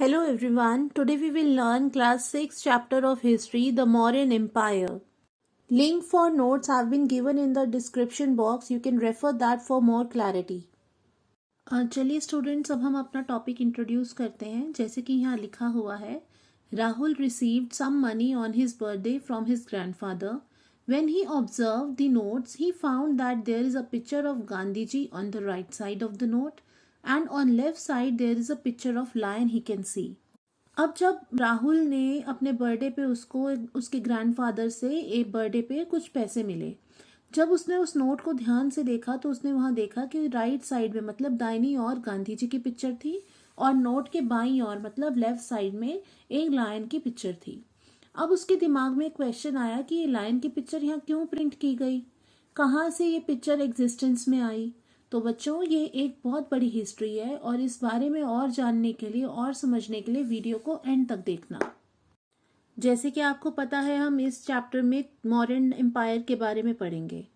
Hello everyone, today we will learn class 6 chapter of history, the Mauryan Empire. Link for notes have been given in the description box, you can refer that for more clarity. चलिए students, अब हम अपना topic introduce करते हैं। जैसे कि यहाँ लिखा हुआ है, Rahul received some money on his birthday from his grandfather. When he observed the notes, he found that there is a picture of Gandhiji on the right side of the note and on left side there is a picture of lion he can see. अब जब राहुल ने अपने birthday पे उसको उसके grandfather से एक birthday पे कुछ पैसे मिले, जब उसने उस नोट को ध्यान से देखा तो उसने वहां देखा कि राइट साइड में मतलब दाहिनी ओर गांधी जी की पिक्चर थी और नोट के बाईं ओर मतलब लेफ्ट साइड में एक लायन की पिक्चर थी. अब उसके दिमाग में एक क्वेश्चन आया कि ये लायन की पिक्चर यहाँ क्यों प्रिंट की गई, कहाँ से ये पिक्चर एग्जिस्टेंस में आई. तो बच्चों, ये एक बहुत बड़ी हिस्ट्री है और इस बारे में और जानने के लिए और समझने के लिए वीडियो को एंड तक देखना. जैसे कि आपको पता है, हम इस चैप्टर में मौर्यन एम्पायर के बारे में पढ़ेंगे.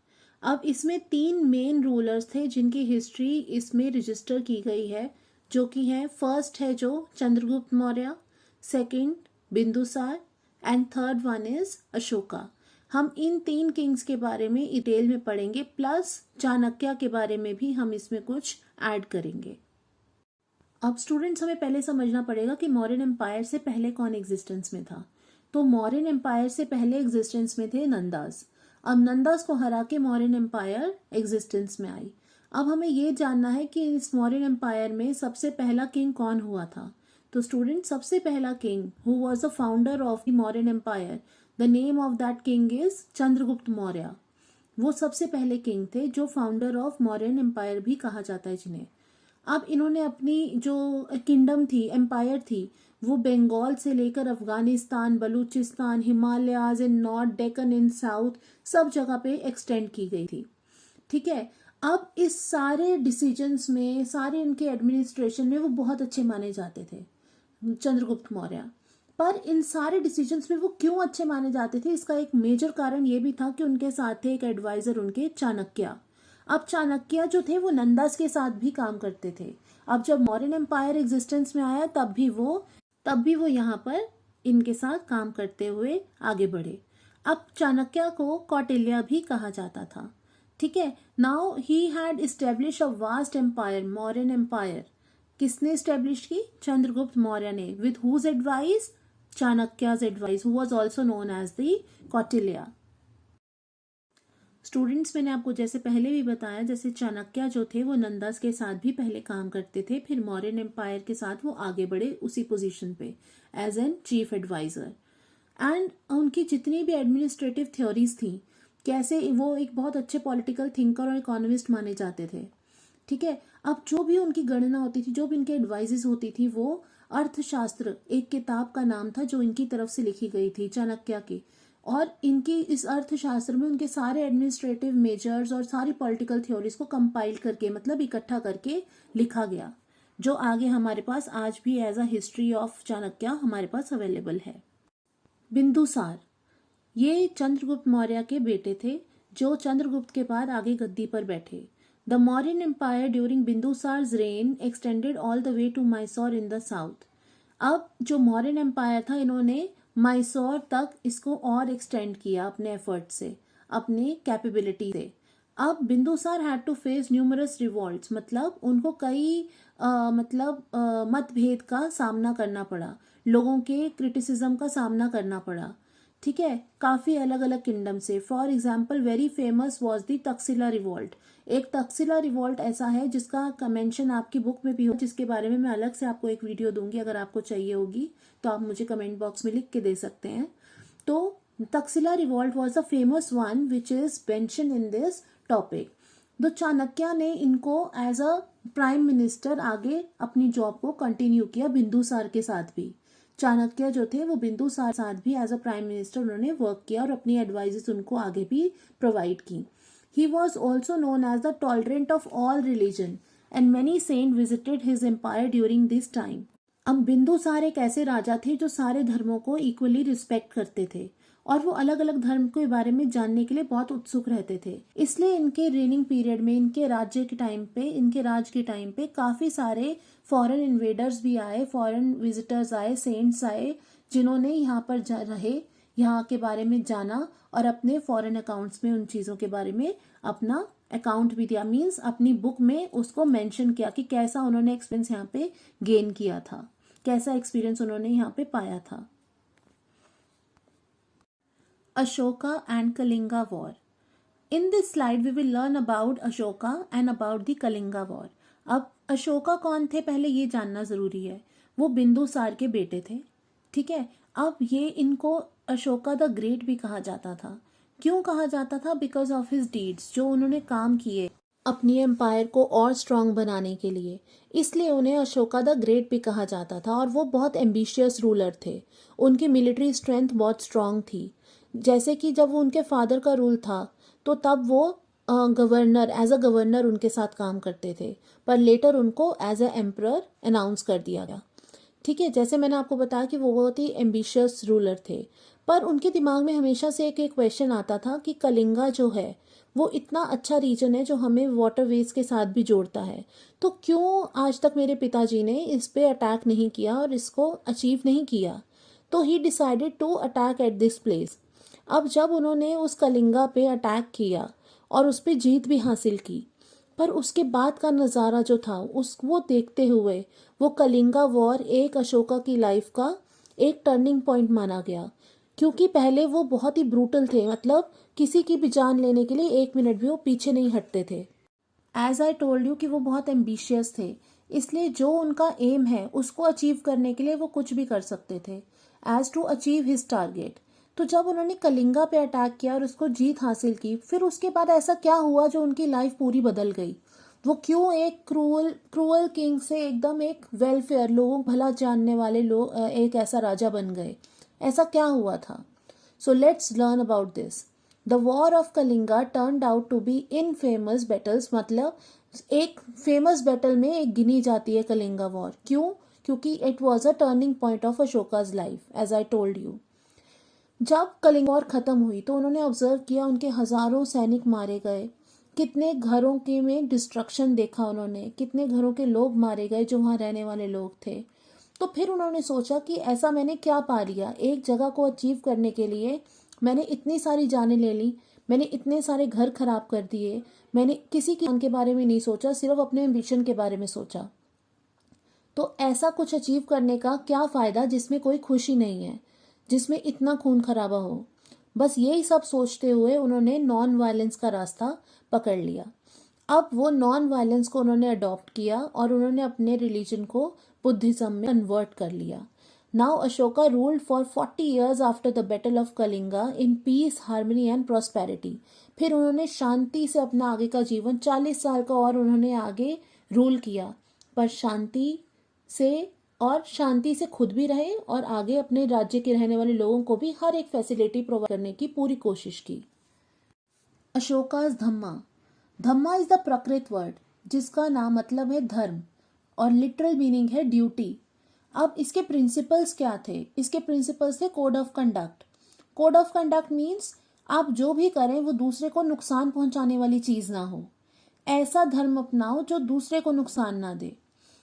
अब इसमें 3 मेन रूलर्स थे जिनकी हिस्ट्री इसमें रजिस्टर की गई है, जो कि है फर्स्ट है जो Chandragupta Maurya, second Bindusara and third one is Ashoka. हम इन 3 किंग्स के बारे में डिटेल में पढ़ेंगे, प्लस चाणक्य के बारे में भी हम इसमें कुछ ऐड करेंगे. अब स्टूडेंट्स, हमें पहले समझना पड़ेगा कि मौर्यन एम्पायर से पहले कौन एग्जिस्टेंस में था. तो मौर्यन एम्पायर से पहले एग्जिस्टेंस में थे नंदास. अब नंदास को हरा के मौर्यन एम्पायर एग्जिस्टेंस में आई. अब हमें ये जानना है कि इस मौर्यन एम्पायर में सबसे पहला किंग कौन हुआ था. तो स्टूडेंट, सबसे पहला king who was the founder of the Mauryan empire, the name of that king is Chandragupta Maurya. वो सबसे पहले किंग थे जो फाउंडर ऑफ मौर्यन एम्पायर भी कहा जाता है जिन्हें. अब इन्होंने अपनी जो किंगडम थी, एम्पायर थी, वो बंगाल से लेकर अफगानिस्तान, बलूचिस्तान, हिमालयाज इन नॉर्थ, डेक्कन इन साउथ, सब जगह पे एक्सटेंड की गई थी. ठीक है. अब इस सारे डिसीजंस में, सारे इनके एडमिनिस्ट्रेशन में वो बहुत अच्छे माने जाते थे चंद्रगुप्त मौर्य. पर इन सारे डिसीजंस में वो क्यों अच्छे माने जाते थे, इसका एक मेजर कारण ये भी था कि उनके साथ थे एक एडवाइजर उनके, चाणक्य. अब चाणक्य जो थे वो नंदास के साथ भी काम करते थे. अब जब मौर्यन एम्पायर एग्जिस्टेंस में आया तब भी वो यहाँ पर इनके साथ काम करते हुए आगे बढ़े. अब चाणक्य को कौटिल्य भी कहा जाता था. ठीक है. Now he had establish a vast empire, Mauryan empire. किसने एस्टेब्लिश की? चंद्रगुप्त मौर्य ने. With whose advice? Chanakya's advice, who was also known as the Kautilya. Students, मैंने आपको जैसे पहले भी बताया, जैसे चाणक्य जो थे वो नंदास के साथ भी पहले काम करते थे, फिर मौर्यन एम्पायर के साथ वो आगे बढ़े उसी पोजीशन पे as an chief adviser. And उनकी जितनी भी एडमिनिस्ट्रेटिव थ्योरीज थी, कैसे वो एक बहुत अच्छे पॉलिटिकल थिंकर और इकोनॉमिस्ट माने जाते थे. ठीक है. अब जो भी उनकी गणना होती थी, जो भी इनके एडवाइजेस होती थी, वो अर्थशास्त्र एक किताब का नाम था जो इनकी तरफ से लिखी गई थी, चाणक्य की. और इनकी इस अर्थशास्त्र में उनके सारे एडमिनिस्ट्रेटिव मेजर्स और सारी पॉलिटिकल थ्योरीज को कंपाइल करके, मतलब इकट्ठा करके लिखा गया, जो आगे हमारे पास आज भी as a history of Chanakya हमारे पास अवेलेबल है. बिंदुसार, ये चंद्रगुप्त मौर्य के बेटे थे जो चंद्रगुप्त के बाद आगे गद्दी पर बैठे. The Mauryan Empire during Bindusar's reign extended all the way to Mysore in the south. अब जो मौर्यन एम्पायर था, इन्होंने मैसूर तक इसको और एक्सटेंड किया अपने एफर्ट से, अपने कैपेबिलिटी से. अब Bindusara had to face numerous revolts, मतलब उनको कई मतभेद का सामना करना पड़ा, लोगों के क्रिटिसिज्म का सामना करना पड़ा. ठीक है. काफी अलग अलग किंगडम से. For example, very famous was the Takshashila revolt. एक तक्षशिला रिवॉल्ट ऐसा है जिसका मेंशन आपकी बुक में भी हो, जिसके बारे में मैं अलग से आपको एक वीडियो दूंगी. अगर आपको चाहिए होगी तो आप मुझे कमेंट बॉक्स में लिख के दे सकते हैं. तो Takshashila revolt was a famous one which is mention in this topic. तो चाणक्य ने इनको एज अ प्राइम मिनिस्टर आगे अपनी जॉब को कंटिन्यू किया, बिंदुसार के साथ भी. चाणक्य जो थे वो बिंदुसार के साथ भी एज अ प्राइम मिनिस्टर उन्होंने वर्क किया और अपनी एडवाइजेस उनको आगे भी प्रोवाइड की. He was also known as the tolerant of all religion and many saints visited his empire during this time. अब बिंदुसार एक ऐसे राजा थे जो सारे धर्मों को इक्वली रिस्पेक्ट करते थे और वो अलग अलग धर्म के बारे में जानने के लिए बहुत उत्सुक रहते थे। इसलिए इनके रेनिंग पीरियड में, इनके राज्य के टाइम पे, इनके राज के टाइम पे काफ़ी सारे फॉरेन इन्वेडर्स भी आए, फॉरेन विजिटर्स आए, सेंट्स आए, जिन्होंने यहाँ पर रहे, यहाँ के बारे में जाना और अपने फॉरेन अकाउंट्स में उन चीज़ों के बारे में अपना अकाउंट भी दिया। मीन्स अपनी बुक में उसको मेंशन किया कि कैसा उन्होंने एक्सपीरियंस यहाँ पे गेन किया था, कैसा एक्सपीरियंस उन्होंने यहाँ पे पाया था। Ashoka and Kalinga War. In this slide we will learn about Ashoka and about the Kalinga War. अब अशोका कौन थे पहले ये जानना जरूरी है। वो बिंदुसार के बेटे थे, ठीक है। अब ये इनको अशोका द ग्रेट भी कहा जाता था। क्यों कहा जाता था? बिकॉज ऑफ हिज डीड्स, जो उन्होंने काम किए अपनी एम्पायर को और स्ट्रांग बनाने के लिए, इसलिए उन्हें अशोका द ग्रेट भी कहा जाता था। और वो बहुत एम्बिशियस रूलर थे, उनकी मिलिट्री स्ट्रेंथ बहुत स्ट्रांग थी। जैसे कि जब वो उनके फादर का रूल था तो तब वो गवर्नर, एज अ गवर्नर उनके साथ काम करते थे, पर लेटर उनको एज अ एम्परर अनाउंस कर दिया गया, ठीक है। जैसे मैंने आपको बताया कि वो बहुत ही एम्बिशियस रूलर थे, पर उनके दिमाग में हमेशा से एक क्वेश्चन आता था कि कलिंगा जो है वो इतना अच्छा रीजन है जो हमें वाटरवेज के साथ भी जोड़ता है, तो क्यों आज तक मेरे पिताजी ने इस पे अटैक नहीं किया और इसको अचीव नहीं किया। तो he decided to attack at this place. अब जब उन्होंने उस कलिंगा पे अटैक किया और उस पर जीत भी हासिल की, पर उसके बाद का नज़ारा जो था वो देखते हुए वो कलिंगा वॉर एक अशोका की लाइफ का एक टर्निंग पॉइंट माना गया। क्योंकि पहले वो बहुत ही ब्रूटल थे, मतलब किसी की भी जान लेने के लिए 1 मिनट भी वो पीछे नहीं हटते थे। एज आई टोल्ड यू कि वो बहुत एम्बिशियस थे, इसलिए जो उनका एम है उसको अचीव करने के लिए वो कुछ भी कर सकते थे, as to achieve his target. तो जब उन्होंने कलिंगा पे अटैक किया और उसको जीत हासिल की, फिर उसके बाद ऐसा क्या हुआ जो उनकी लाइफ पूरी बदल गई। वो क्यों एक क्रूअल किंग से एकदम एक वेलफेयर, लोगों भला जानने वाले लोग, एक ऐसा राजा बन गए। ऐसा क्या हुआ था? So let's learn about this. The war of Kalinga turned out to be in famous battles, मतलब एक फेमस बैटल में एक गिनी जाती है कलिंगा वॉर। क्यों? क्योंकि it was a turning point of Ashoka's life, as I told you. जब कलिंग वॉर खत्म हुई तो उन्होंने ऑब्जर्व किया उनके हजारों सैनिक मारे गए, कितने घरों के में डिस्ट्रक्शन देखा उन्होंने, कितने घरों के लोग मारे गए जो वहाँ रहने वाले लोग थे। तो फिर उन्होंने सोचा कि ऐसा मैंने क्या पा लिया, एक जगह को अचीव करने के लिए मैंने इतनी सारी जानें ले ली, मैंने इतने सारे घर खराब कर दिए, मैंने किसी की जान के बारे में नहीं सोचा, सिर्फ अपने एम्बिशन के बारे में सोचा। तो ऐसा कुछ अचीव करने का क्या फ़ायदा जिसमें कोई खुशी नहीं है, जिसमें इतना खून खराबा हो। बस यही सब सोचते हुए उन्होंने नॉन वायलेंस का रास्ता पकड़ लिया। अब वो नॉन वायलेंस को उन्होंने अडॉप्ट किया और उन्होंने अपने रिलीजन को बुद्धिज्म में कन्वर्ट कर लिया। Now Ashoka ruled for 40 years after the battle of Kalinga in peace, harmony and prosperity. फिर उन्होंने शांति से अपना आगे का जीवन 40 साल का और उन्होंने आगे रूल किया, पर शांति से, और शांति से खुद भी रहे और आगे अपने राज्य के रहने वाले लोगों को भी हर एक फैसिलिटी प्रोवाइड करने की पूरी कोशिश की। अशोकाज धम्मा। धम्मा इज द प्रकृत वर्ड, जिसका नाम मतलब है धर्म और लिटरल मीनिंग है ड्यूटी। अब इसके प्रिंसिपल्स क्या थे? इसके प्रिंसिपल्स थे code of conduct. Code of conduct means आप जो भी करें वो दूसरे को नुकसान पहुंचाने वाली चीज ना हो, ऐसा धर्म अपनाओ जो दूसरे को नुकसान ना दे।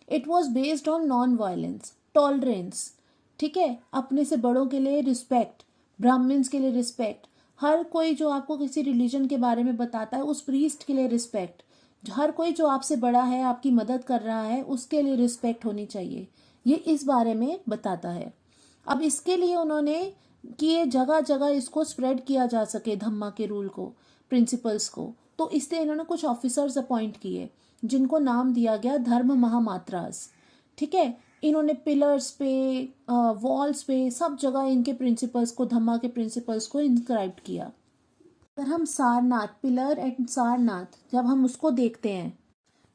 It was based on non violence, tolerance, ठीक है, अपने से बड़ों के लिए रिस्पेक्ट, ब्राह्मण्स के लिए रिस्पेक्ट, हर कोई जो आपको किसी रिलीजन के बारे में बताता है उस प्रीस्ट के लिए रिस्पेक्ट, हर कोई जो आपसे बड़ा है, आपकी मदद कर रहा है, उसके लिए रिस्पेक्ट होनी चाहिए, ये इस बारे में बताता है। अब इसके लिए उन्होंने कि ये जगह जगह इसको स्प्रेड किया जा सके धम्मा के रूल को, प्रिंसिपल्स को, तो इसलिए इन्होंने कुछ ऑफिसर्स अपॉइंट किए जिनको नाम दिया गया धर्म महामात्रास, ठीक है। इन्होंने पिलर्स पे, वॉल्स पे, सब जगह इनके प्रिंसिपल्स को, धम्मा के प्रिंसिपल्स को इंस्क्राइब किया। अगर हम सारनाथ, पिलर एंड सारनाथ जब हम उसको देखते हैं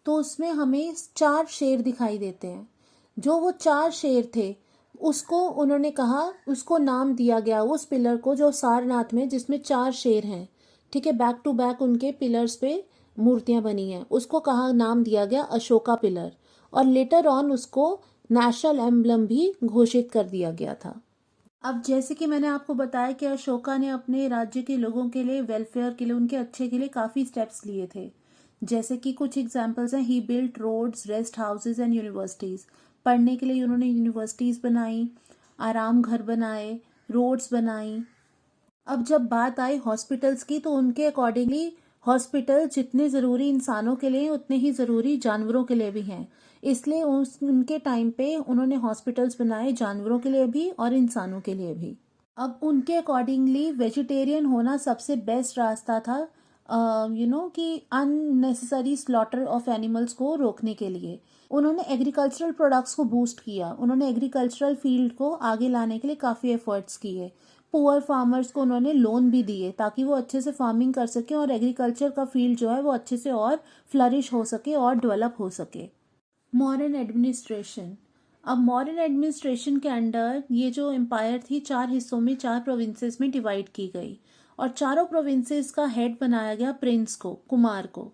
तो उसमें हमें 4 शेर दिखाई देते हैं। जो वो 4 शेर थे उसको उन्होंने कहा, उसको नाम दिया गया उस पिलर को जो सारनाथ में, जिसमें 4 शेर हैं, ठीक है, बैक टू बैक उनके पिलर्स पे मूर्तियां बनी हैं, उसको कहा, नाम दिया गया अशोका पिलर। और लेटर ऑन उसको नेशनल एम्बलम भी घोषित कर दिया गया था। अब जैसे कि मैंने आपको बताया कि अशोका ने अपने राज्य के लोगों के लिए, वेलफेयर के लिए, उनके अच्छे के लिए काफ़ी स्टेप्स लिए थे। जैसे कि कुछ एग्जांपल्स हैं, he built roads, rest houses and universities. पढ़ने के लिए उन्होंने यूनिवर्सिटीज़ बनाई, आराम घर बनाए, रोड्स बनाई। अब जब बात आई हॉस्पिटल्स की, तो उनके अकॉर्डिंगली हॉस्पिटल जितने ज़रूरी इंसानों के लिए उतने ही ज़रूरी जानवरों के लिए भी हैं। इसलिए उनके टाइम पे उन्होंने हॉस्पिटल्स बनाए जानवरों के लिए भी और इंसानों के लिए भी। अब उनके अकॉर्डिंगली वेजिटेरियन होना सबसे बेस्ट रास्ता था, कि अननेसेसरी स्लॉटर ऑफ एनिमल्स को रोकने के लिए। उन्होंने एग्रीकल्चरल प्रोडक्ट्स को बूस्ट किया, उन्होंने एग्रीकल्चरल फील्ड को आगे लाने के लिए काफ़ी एफर्ट्स किए। पुअर फार्मर्स को उन्होंने लोन भी दिए ताकि वो अच्छे से फार्मिंग कर सके और एग्रीकल्चर का फील्ड जो है वो अच्छे से और फ्लरिश हो सके और डेवलप हो सके। Modern administration. अब मॉडर्न एडमिनिस्ट्रेशन के अंडर ये जो एम्पायर थी 4 हिस्सों में, 4 प्रोविंसेस में डिवाइड की गई और चारों प्रोविंसेस का हेड बनाया गया प्रिंस को, कुमार को।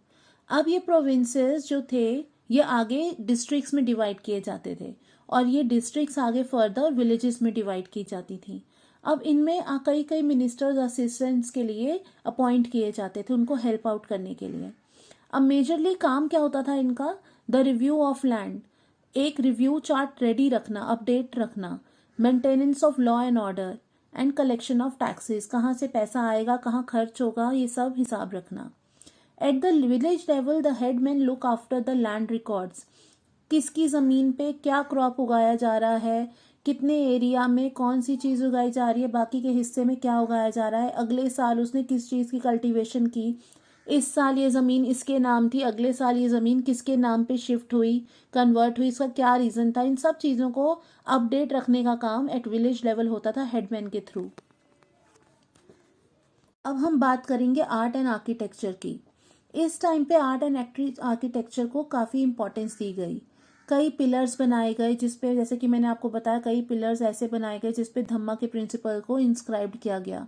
अब ये प्रोविंसेस जो थे ये आगे डिस्ट्रिक्ट्स में डिवाइड किए जाते थे और ये डिस्ट्रिक्ट्स आगे फर्दर विलेजेस में डिवाइड की जाती थी। अब इनमें कई कई मिनिस्टर्स असिस्टेंट्स के लिए अपॉइंट किए जाते थे उनको हेल्प आउट करने के लिए। अब मेजरली काम क्या होता था इनका? द रिव्यू ऑफ लैंड, एक रिव्यू चार्ट रेडी रखना, अपडेट रखना, maintenance of law and order and collection of taxes, कहाँ से पैसा आएगा, कहाँ खर्च होगा, ये सब हिसाब रखना। At the village level the headman look after the land records, किसकी ज़मीन पे क्या क्रॉप उगाया जा रहा है, कितने एरिया में कौन सी चीज़ उगाई जा रही है, बाकी के हिस्से में क्या उगाया जा रहा है, अगले साल उसने किस चीज़ की कल्टीवेशन की, इस साल ये ज़मीन इसके नाम थी, अगले साल ये ज़मीन किसके नाम पे शिफ्ट हुई, कन्वर्ट हुई, इसका क्या रीज़न था। इन सब चीज़ों को अपडेट रखने का काम एट विलेज लेवल होता था हेडमैन के थ्रू। अब हम बात करेंगे आर्ट एंड आर्किटेक्चर की। इस टाइम पे आर्ट एंड आर्किटेक्चर को काफ़ी इंपॉर्टेंस दी गई। कई पिलर्स बनाए गए जिसपे, जैसे कि मैंने आपको बताया, कई पिलर्स ऐसे बनाए गए जिसपे धम्मा के प्रिंसिपल को इंस्क्राइब्ड किया गया।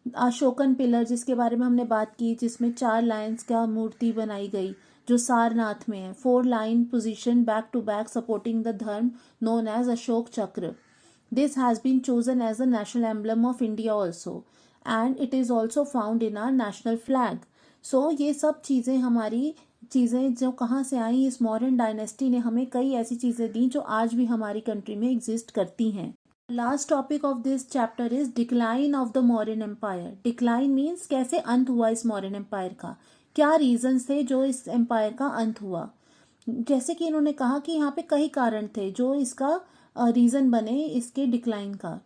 अशोकन पिलर जिसके बारे में हमने बात की, जिसमें 4 लाइन्स का मूर्ति बनाई गई जो सारनाथ में है, 4 lion position back to back supporting the dharma known as Ashoka Chakra. This has been chosen as a national emblem of India also and it is also found in our national flag. So ये सब चीज़ें, हमारी चीज़ें जो कहाँ से आई, इस मॉडर्न डायनेस्टी ने हमें कई ऐसी चीज़ें दी जो आज भी हमारी कंट्री में एग्जिस्ट करती हैं। Last topic of this chapter is decline of the Mauryan empire. Decline means कैसे अंत हुआ इस मौर्यन एम्पायर का, क्या रीजंस थे जो इस एम्पायर का अंत हुआ। जैसे कि इन्होंने कहा कि यहाँ पे कई कारण थे जो इसका रीजन बने इसके डिक्लाइन का।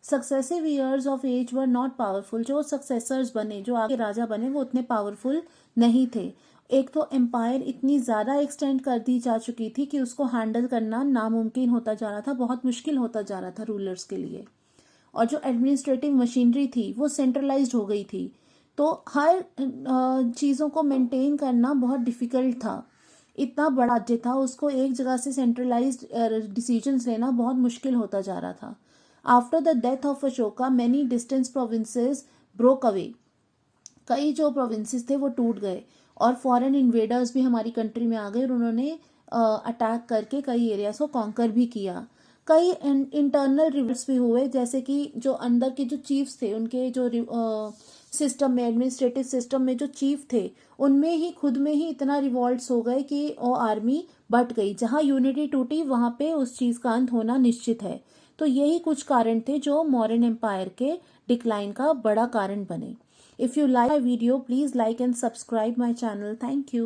Successive years of age were not powerful, जो सक्सेसर्स बने, जो आगे राजा बने, वो उतने पावरफुल नहीं थे। एक तो एम्पायर इतनी ज़्यादा एक्सटेंड कर दी जा चुकी थी कि उसको हैंडल करना नामुमकिन होता जा रहा था, बहुत मुश्किल होता जा रहा था रूलर्स के लिए। और जो एडमिनिस्ट्रेटिव मशीनरी थी वो सेंट्रलाइज्ड हो गई थी, तो हर चीज़ों को मेंटेन करना बहुत डिफ़िकल्ट था। इतना बड़ा राज्य था, उसको एक जगह से सेंट्रलाइज्ड डिसीजंस लेना बहुत मुश्किल होता जा रहा था। After the death of Ashoka many distance provinces broke away, कई जो प्रोविंसेस थे वो टूट गए और फॉरेन इन्वेडर्स भी हमारी कंट्री में आ गए और उन्होंने अटैक करके कई एरियाज को कॉन्कर भी किया। कई इंटरनल रिवोल्ट्स भी हुए, जैसे कि जो अंदर के जो चीफ्स थे, उनके जो सिस्टम में, एडमिनिस्ट्रेटिव सिस्टम में जो चीफ थे, उनमें ही खुद में ही इतना रिवॉल्ट्स हो गए कि वो आर्मी बट गई। जहाँ यूनिटी टूटी वहाँ पे उस चीज़ का अंत होना निश्चित है। तो यही कुछ कारण थे जो मौर्यन एम्पायर के डिक्लाइन का बड़ा कारण बने। If you like my video, please like and subscribe my channel. Thank you.